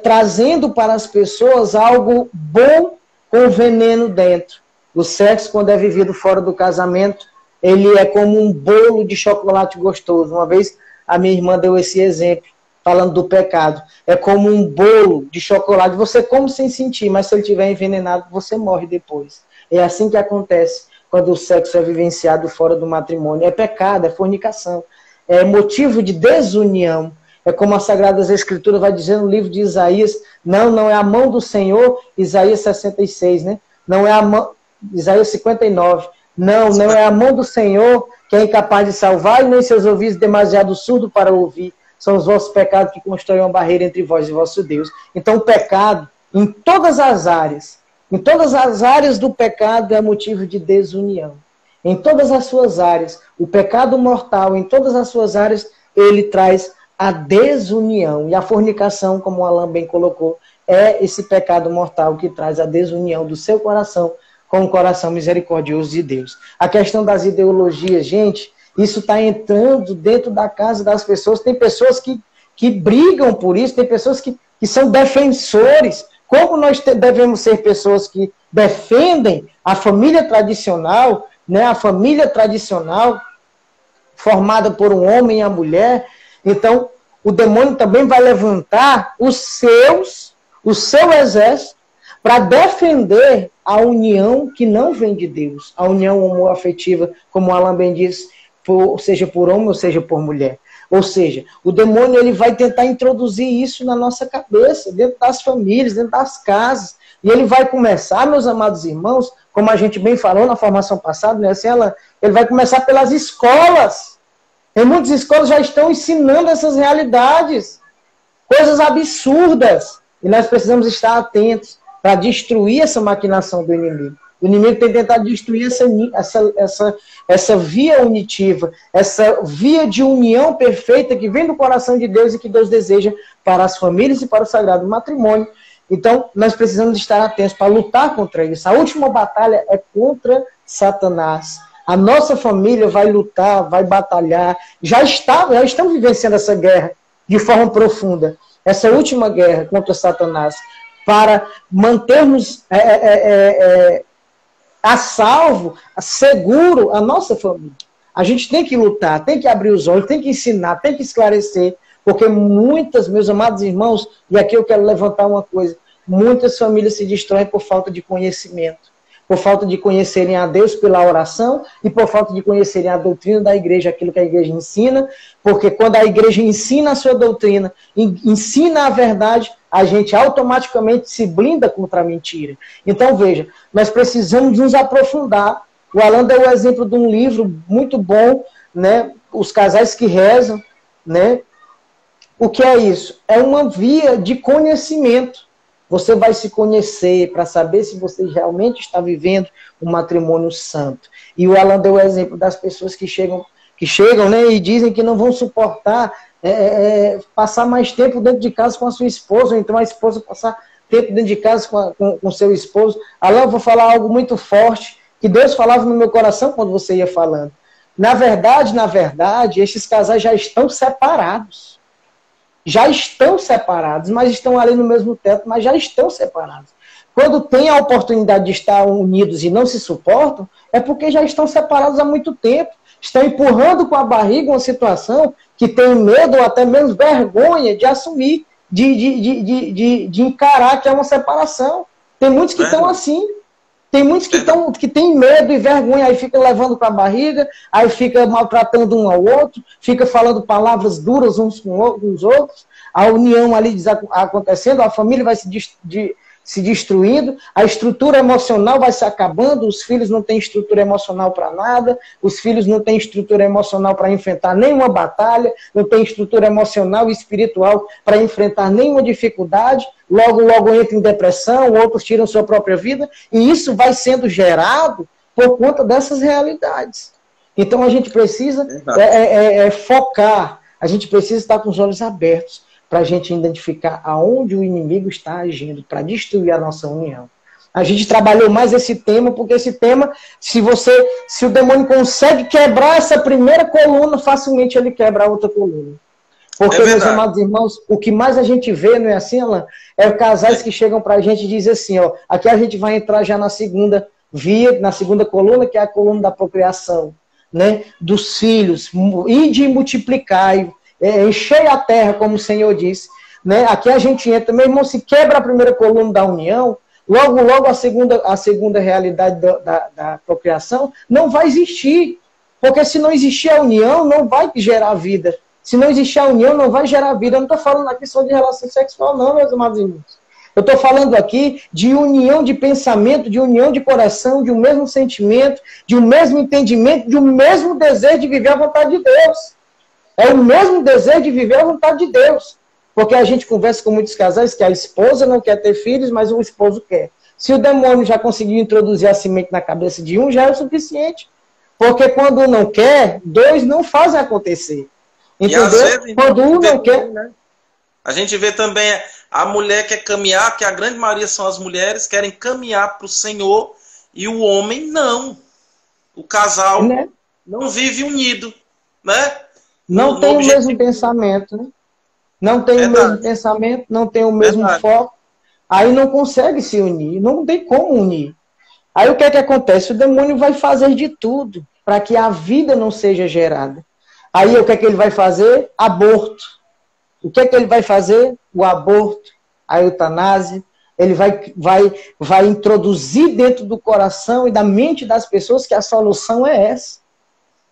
trazendo para as pessoas algo bom com veneno dentro. O sexo, quando é vivido fora do casamento, ele é como um bolo de chocolate gostoso. Uma vez a minha irmã deu esse exemplo, falando do pecado. É como um bolo de chocolate. Você come sem sentir, mas se ele estiver envenenado, você morre depois. É assim que acontece quando o sexo é vivenciado fora do matrimônio. É pecado, é fornicação. é motivo de desunião. É como as Sagradas Escrituras vai dizer no livro de Isaías, não é a mão do Senhor, Isaías 66, né? Não é a mão, Isaías 59, não é a mão do Senhor que é incapaz de salvar, e nem seus ouvidos demasiado surdos para ouvir. São os vossos pecados que constroem uma barreira entre vós e vosso Deus. Então o pecado, em todas as áreas do pecado é motivo de desunião. Em todas as suas áreas, o pecado mortal, em todas as suas áreas, ele traz a desunião. E a fornicação, como o Alan bem colocou, é esse pecado mortal que traz a desunião do seu coração com o coração misericordioso de Deus. A questão das ideologias, gente, isso está entrando dentro da casa das pessoas. Tem pessoas que brigam por isso, tem pessoas que são defensores. Como nós devemos ser pessoas que defendem a família tradicional, né? A família tradicional formada por um homem e a mulher. Então, o demônio também vai levantar o seu exército para defender a união que não vem de Deus, a união homoafetiva, como o Alan bem diz, seja por homem ou seja por mulher. Ou seja, o demônio ele vai tentar introduzir isso na nossa cabeça, dentro das famílias, dentro das casas. E ele vai começar, meus amados irmãos, como a gente bem falou na formação passada, né, assim, ele vai começar pelas escolas. Em muitas escolas já estão ensinando essas realidades, coisas absurdas. E nós precisamos estar atentos para destruir essa maquinação do inimigo. O inimigo tem tentado destruir essa via unitiva, essa via de união perfeita que vem do coração de Deus e que Deus deseja para as famílias e para o sagrado matrimônio. Então, nós precisamos estar atentos para lutar contra isso. A última batalha é contra Satanás. A nossa família vai lutar, vai batalhar. Já estamos vivenciando essa guerra de forma profunda. Essa última guerra contra Satanás, para mantermos a salvo, seguro a nossa família. A gente tem que lutar, tem que abrir os olhos, tem que ensinar, tem que esclarecer, porque muitas, meus amados irmãos, e aqui eu quero levantar uma coisa, muitas famílias se destroem por falta de conhecimento, por falta de conhecerem a Deus pela oração e por falta de conhecerem a doutrina da igreja, aquilo que a igreja ensina, porque quando a igreja ensina a sua doutrina, ensina a verdade, a gente automaticamente se blinda contra a mentira. Então, veja, nós precisamos nos aprofundar. O Alan deu o exemplo de um livro muito bom, né? Os Casais que Rezam, né? O que é isso? É uma via de conhecimento. Você vai se conhecer para saber se você realmente está vivendo um matrimônio santo. E o Alan deu o exemplo das pessoas que chegam, né, e dizem que não vão suportar passar mais tempo dentro de casa com a sua esposa, ou então a esposa passar tempo dentro de casa com seu esposo. Alan, eu vou falar algo muito forte, que Deus falava no meu coração quando você ia falando. Na verdade, esses casais já estão separados. Já estão separados, mas estão ali no mesmo teto, mas já estão separados. Quando tem a oportunidade de estar unidos e não se suportam, é porque já estão separados há muito tempo. Estão empurrando com a barriga uma situação que tem medo ou até mesmo vergonha de assumir, de encarar que é uma separação. Tem muitos que estão assim. Tem muitos que têm medo e vergonha, aí fica levando para a barriga, aí fica maltratando um ao outro, fica falando palavras duras uns com os outros, a união ali acontecendo, a família vai se destruindo, a estrutura emocional vai se acabando, os filhos não têm estrutura emocional para nada, os filhos não têm estrutura emocional para enfrentar nenhuma batalha, não têm estrutura emocional e espiritual para enfrentar nenhuma dificuldade, logo entram em depressão, outros tiram sua própria vida, e isso vai sendo gerado por conta dessas realidades. Então a gente precisa focar, a gente precisa estar com os olhos abertos, para a gente identificar aonde o inimigo está agindo, para destruir a nossa união. A gente trabalhou mais esse tema, porque esse tema, se o demônio consegue quebrar essa primeira coluna, facilmente ele quebra a outra coluna. Porque, meus amados irmãos, o que mais a gente vê, não é assim, Alan? É casais que chegam para a gente e dizem assim, ó, aqui a gente vai entrar já na segunda via, na segunda coluna, que é a coluna da procriação, né? Dos filhos, ide e multiplicai, encher a terra, como o Senhor disse, né? Aqui a gente entra, meu irmão, se quebra a primeira coluna da união, logo a segunda realidade da procriação não vai existir. Porque se não existir a união, não vai gerar vida. Se não existir a união, não vai gerar vida. Eu não estou falando aqui só de relação sexual, não, meus amados irmãos. Eu estou falando aqui de união de pensamento, de união de coração, de um mesmo sentimento, de um mesmo entendimento, de um mesmo desejo de viver a vontade de Deus. É o mesmo desejo de viver a vontade de Deus. Porque a gente conversa com muitos casais que a esposa não quer ter filhos, mas o esposo quer. Se o demônio já conseguiu introduzir a semente na cabeça de um, já é o suficiente. Porque quando um não quer, dois não fazem acontecer. Entendeu? E às vezes, quando um não quer... Né? A gente vê também a mulher quer caminhar, que a grande maioria são as mulheres, querem caminhar para o Senhor, e o homem não. O casal não vive unido, né? Não tem o mesmo pensamento, né? Não tem o mesmo pensamento, não tem o mesmo foco. Aí não consegue se unir, não tem como unir. Aí o que é que acontece? O demônio vai fazer de tudo para que a vida não seja gerada. Aí o que é que ele vai fazer? Aborto. O que é que ele vai fazer? O aborto, a eutanásia. Ele vai introduzir dentro do coração e da mente das pessoas que a solução é essa.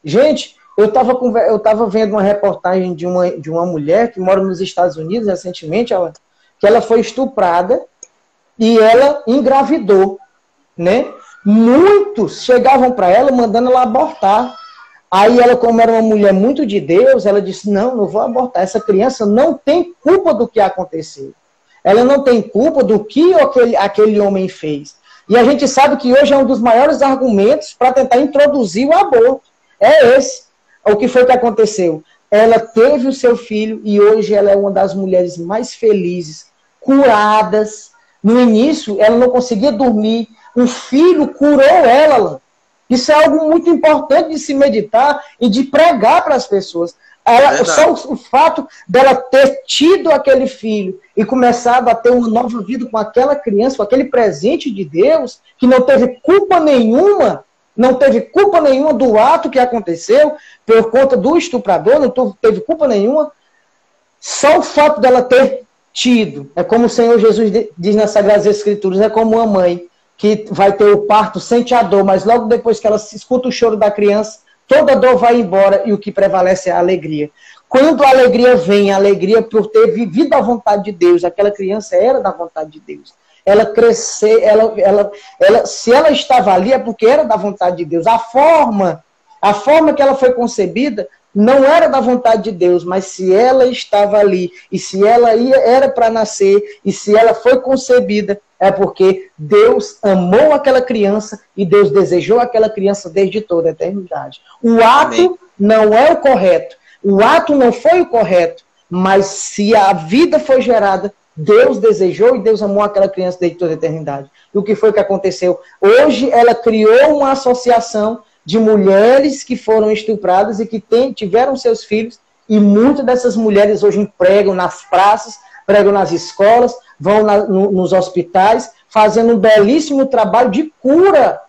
Gente, eu estava vendo uma reportagem de uma mulher que mora nos Estados Unidos recentemente, que ela foi estuprada e ela engravidou, né? Muitos chegavam para ela mandando ela abortar. Aí ela, como era uma mulher muito de Deus, ela disse, não vou abortar. Essa criança não tem culpa do que aconteceu. Ela não tem culpa do que aquele homem fez. E a gente sabe que hoje é um dos maiores argumentos para tentar introduzir o aborto. É esse. O que foi que aconteceu? Ela teve o seu filho e hoje ela é uma das mulheres mais felizes, curadas. No início, ela não conseguia dormir. O filho curou ela. Isso é algo muito importante de se meditar e de pregar para as pessoas. Só o fato dela ter tido aquele filho e começado a ter uma nova vida com aquela criança, com aquele presente de Deus, que não teve culpa nenhuma, do ato que aconteceu por conta do estuprador, não teve culpa nenhuma. Só o fato dela ter tido, é como o Senhor Jesus diz nas Sagradas Escrituras, é como uma mãe que vai ter o parto, sente a dor, mas logo depois que ela escuta o choro da criança, toda a dor vai embora e o que prevalece é a alegria. Quando a alegria vem, a alegria por ter vivido a vontade de Deus, aquela criança era da vontade de Deus. Ela crescer, se ela estava ali é porque era da vontade de Deus. A forma que ela foi concebida não era da vontade de Deus, mas se ela estava ali, e se ela era para nascer, e se ela foi concebida, é porque Deus amou aquela criança e Deus desejou aquela criança desde toda a eternidade. O ato não é o correto, o ato não foi o correto, mas se a vida foi gerada, Deus desejou e Deus amou aquela criança desde toda a eternidade. E o que foi que aconteceu? Hoje ela criou uma associação de mulheres que foram estupradas e que tiveram seus filhos, e muitas dessas mulheres hoje pregam nas praças, pregam nas escolas, vão nos hospitais, fazendo um belíssimo trabalho de cura,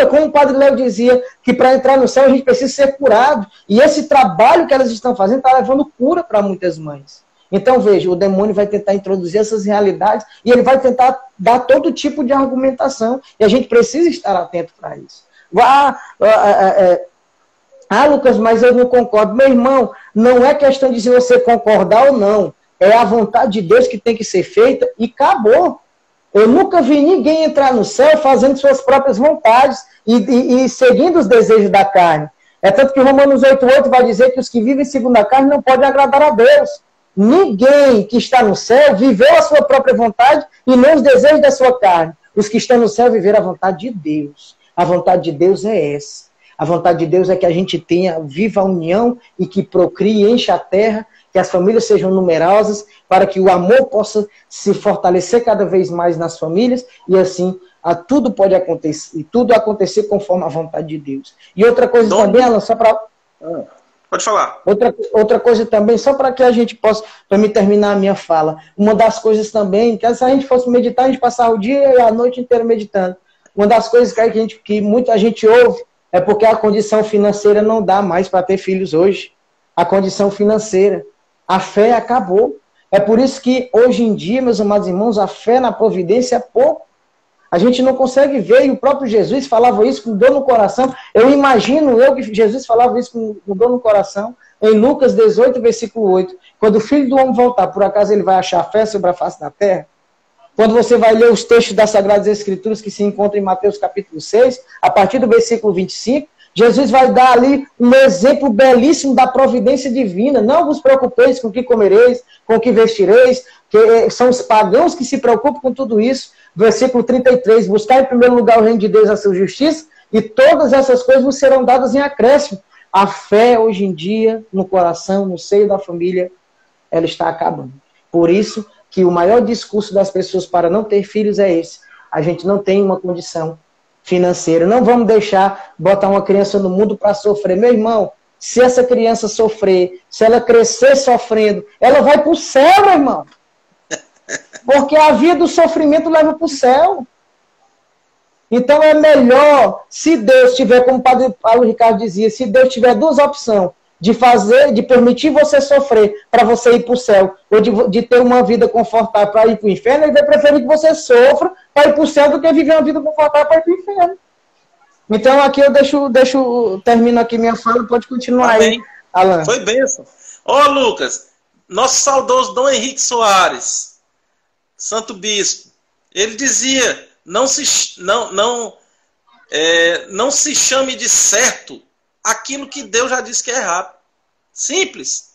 como o Padre Léo dizia, que para entrar no céu a gente precisa ser curado, e esse trabalho que elas estão fazendo está levando cura para muitas mães. Então, veja, o demônio vai tentar introduzir essas realidades, e ele vai tentar dar todo tipo de argumentação, e a gente precisa estar atento para isso. Lucas, mas eu não concordo. Meu irmão, não é questão de se você concordar ou não. É a vontade de Deus que tem que ser feita e acabou. Eu nunca vi ninguém entrar no céu fazendo suas próprias vontades e seguindo os desejos da carne. É tanto que Romanos 8,8 vai dizer que os que vivem segundo a carne não podem agradar a Deus. Ninguém que está no céu viveu a sua própria vontade e nem os desejos da sua carne. Os que estão no céu viveram a vontade de Deus. A vontade de Deus é essa. A vontade de Deus é que a gente tenha viva a união e que procrie e encha a terra, que as famílias sejam numerosas, para que o amor possa se fortalecer cada vez mais nas famílias, e assim tudo pode acontecer, e tudo acontecer conforme a vontade de Deus. E outra coisa também, Alan, só para... Pode falar. Outra coisa também, só para que a gente possa, para me terminar a minha fala, uma das coisas também, que se a gente fosse meditar, a gente passar o dia e a noite inteira meditando. Uma das coisas que muita gente ouve é porque a condição financeira não dá mais para ter filhos hoje. A condição financeira. A fé acabou. É por isso que hoje em dia, meus amados irmãos, a fé na providência é pouco. A gente não consegue ver, e o próprio Jesus falava isso com dor no coração. Eu imagino que Jesus falava isso com dor no coração, em Lucas 18, versículo 8. Quando o Filho do Homem voltar, por acaso ele vai achar fé sobre a face da terra? Quando você vai ler os textos das Sagradas Escrituras que se encontram em Mateus capítulo 6, a partir do versículo 25, Jesus vai dar ali um exemplo belíssimo da providência divina. Não vos preocupeis com o que comereis, com o que vestireis, que são os pagãos que se preocupam com tudo isso. Versículo 33, buscar em primeiro lugar o reino de Deus, a sua justiça, e todas essas coisas vos serão dadas em acréscimo. A fé, hoje em dia, no coração, no seio da família, ela está acabando. Por isso que o maior discurso das pessoas para não ter filhos é esse. A gente não tem uma condição financeira. Não vamos deixar botar uma criança no mundo para sofrer. Meu irmão, se essa criança sofrer, se ela crescer sofrendo, ela vai para o céu, meu irmão. Porque a via do sofrimento leva para o céu. Então é melhor, se Deus tiver, como o padre Paulo Ricardo dizia, se Deus tiver duas opções, de permitir você sofrer para você ir para o céu, ou de ter uma vida confortável para ir para o inferno, ele vai preferir que você sofra para ir para o céu do que viver uma vida confortável para ir para o inferno. Então aqui eu termino aqui minha fala, pode continuar. Amém. Aí, Alan. Foi bênção. Ó, Lucas, nosso saudoso Dom Henrique Soares, Santo Bispo, ele dizia, não se chame de certo aquilo que Deus já disse que é errado. Simples.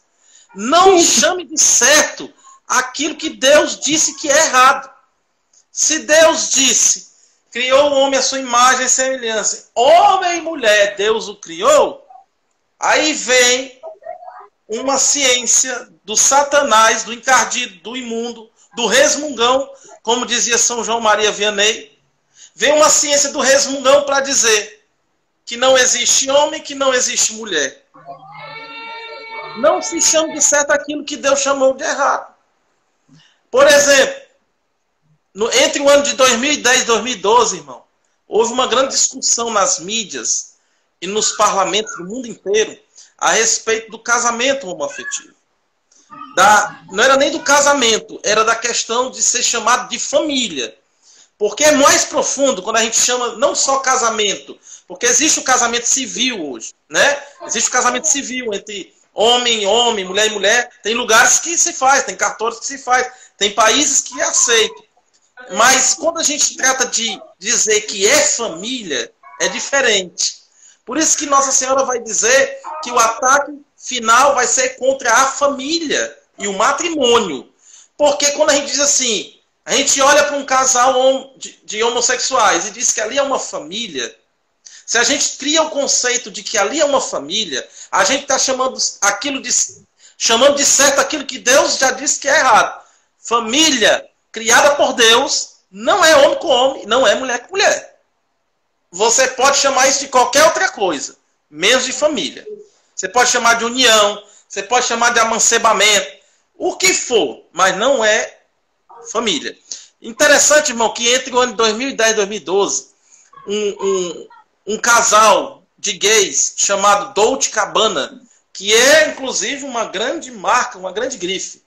Não chame de certo aquilo que Deus disse que é errado. Se Deus disse, criou o homem à sua imagem e semelhança, homem e mulher, Deus o criou, aí vem uma ciência do Satanás, do encardido, do imundo, do resmungão, como dizia São João Maria Vianney, vem uma ciência do resmungão para dizer que não existe homem, que não existe mulher. Não se chama de certo aquilo que Deus chamou de errado. Por exemplo, entre o ano de 2010 e 2012, irmão, houve uma grande discussão nas mídias e nos parlamentos do mundo inteiro a respeito do casamento homoafetivo. Não era nem do casamento, era da questão de ser chamado de família. Porque é mais profundo quando a gente chama não só casamento, porque existe o casamento civil hoje, né? Existe o casamento civil entre homem e homem, mulher e mulher. Tem lugares que se faz, tem cartórios que se faz, tem países que aceitam. Mas quando a gente trata de dizer que é família, é diferente. Por isso que Nossa Senhora vai dizer que o ataque final vai ser contra a família e o matrimônio. Porque quando a gente diz assim, a gente olha para um casal de homossexuais e diz que ali é uma família. Se a gente cria o conceito de que ali é uma família, a gente está chamando de certo aquilo que Deus já disse que é errado. Família criada por Deus não é homem com homem, não é mulher com mulher. Você pode chamar isso de qualquer outra coisa, menos de família. Você pode chamar de união, você pode chamar de amancebamento, o que for, mas não é família. Interessante, irmão, que entre o ano de 2010 e 2012, um casal de gays chamado Dolce Gabbana, que é, inclusive, uma grande marca, uma grande grife,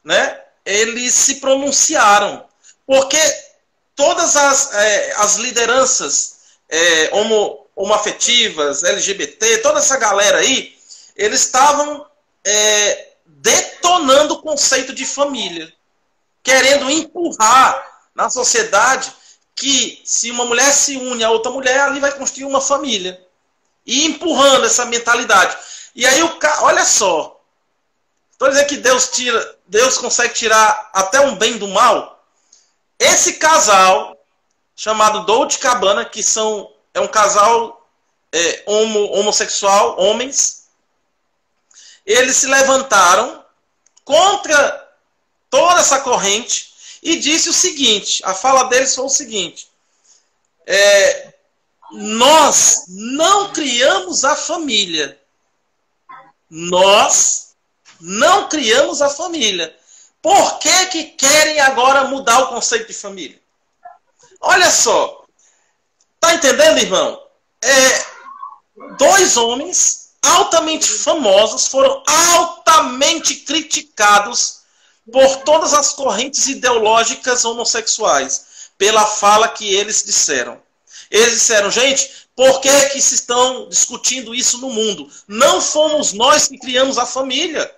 né? Eles se pronunciaram, porque todas as lideranças homoafetivas, LGBT, toda essa galera aí, eles estavam detonando o conceito de família, querendo empurrar na sociedade que se uma mulher se une a outra mulher, ali vai construir uma família. E empurrando essa mentalidade. E aí, olha só, estou dizendo que Deus consegue tirar até um bem do mal. Esse casal, chamado Dolce Gabbana, que é um casal homossexual, homens, eles se levantaram contra toda essa corrente e disse o seguinte, a fala deles foi o seguinte, nós não criamos a família. Nós não criamos a família. Por que querem agora mudar o conceito de família? Olha só. Tá entendendo, irmão? Dois homens altamente famosos foram altamente criticados por todas as correntes ideológicas homossexuais. pela fala que eles disseram. Eles disseram, gente, por que que se estão discutindo isso no mundo? Não fomos nós que criamos a família.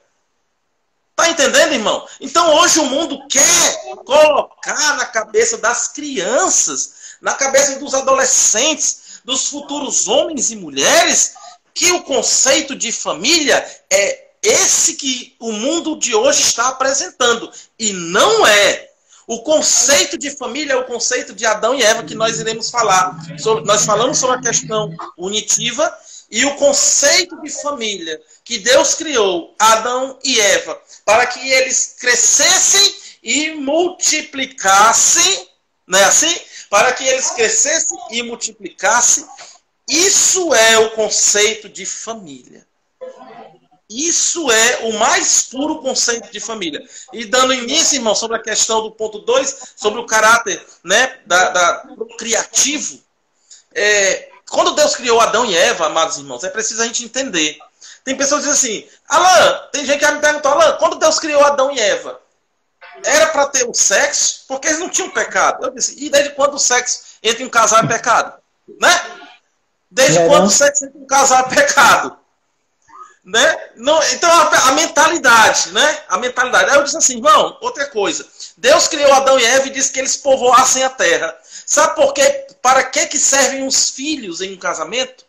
Tá entendendo, irmão? Então hoje o mundo quer colocar na cabeça das crianças, na cabeça dos adolescentes, dos futuros homens e mulheres, que o conceito de família é esse que o mundo de hoje está apresentando. E não é. O conceito de família é o conceito de Adão e Eva que nós iremos falar. Nós falamos sobre a questão unitiva e o conceito de família que Deus criou, Adão e Eva, para que eles crescessem e multiplicassem, não é assim? Para que eles crescessem e multiplicassem. Isso é o conceito de família. Isso é o mais puro conceito de família. E dando início, irmão, sobre a questão do ponto 2, sobre o caráter, né, do criativo. Quando Deus criou Adão e Eva, amados irmãos, é preciso a gente entender. Tem pessoas que dizem assim, Alan, tem gente que me perguntou, Alan, quando Deus criou Adão e Eva, era para ter o sexo? Porque eles não tinham pecado. Eu disse, e desde quando o sexo entre um casal é pecado? Né? Desde quando o sexo entre um casal é pecado? Né? Não, então a mentalidade, né? A mentalidade. Aí eu disse assim, irmão, outra coisa. Deus criou Adão e Eva e disse que eles povoassem a terra. Sabe por quê? Para que servem os filhos em um casamento?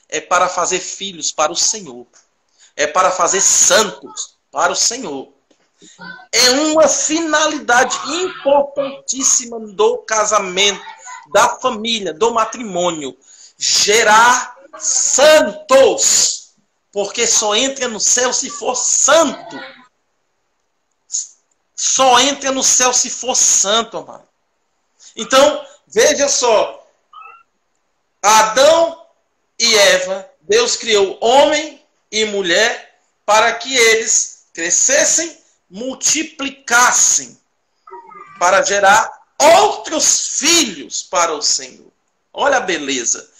É para fazer filhos para o Senhor. É para fazer santos para o Senhor. É uma finalidade importantíssima do casamento, da família, do matrimônio. Gerar santos. Porque só entra no céu se for santo. Só entra no céu se for santo, amado. Então, veja só. Adão e Eva, Deus criou homem e mulher para que eles crescessem, multiplicassem, para gerar outros filhos para o Senhor. Olha a beleza.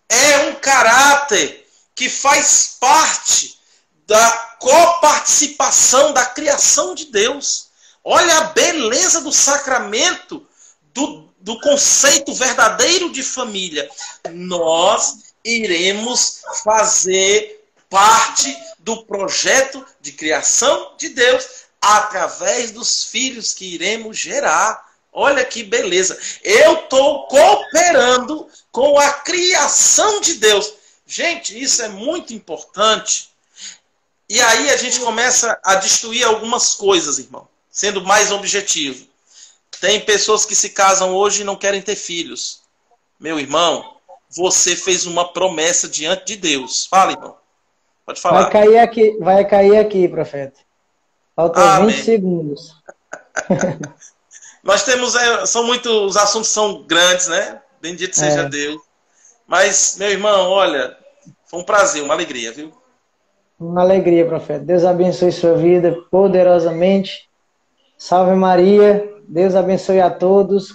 É um caráter que faz parte da coparticipação da criação de Deus. Olha a beleza do sacramento, do conceito verdadeiro de família. Nós iremos fazer parte do projeto de criação de Deus através dos filhos que iremos gerar. Olha que beleza. Eu estou cooperando com a criação de Deus. Gente, isso é muito importante. E aí a gente começa a destruir algumas coisas, irmão. Sendo mais objetivo. Tem pessoas que se casam hoje e não querem ter filhos. Meu irmão, você fez uma promessa diante de Deus. Fala, irmão. Pode falar. Vai cair aqui, profeta. Faltam 20 segundos. Nós temos, os assuntos são grandes, né? Bendito seja Deus. Mas, meu irmão, olha, foi um prazer, uma alegria, viu? Uma alegria, profeta. Deus abençoe sua vida poderosamente. Salve Maria. Deus abençoe a todos.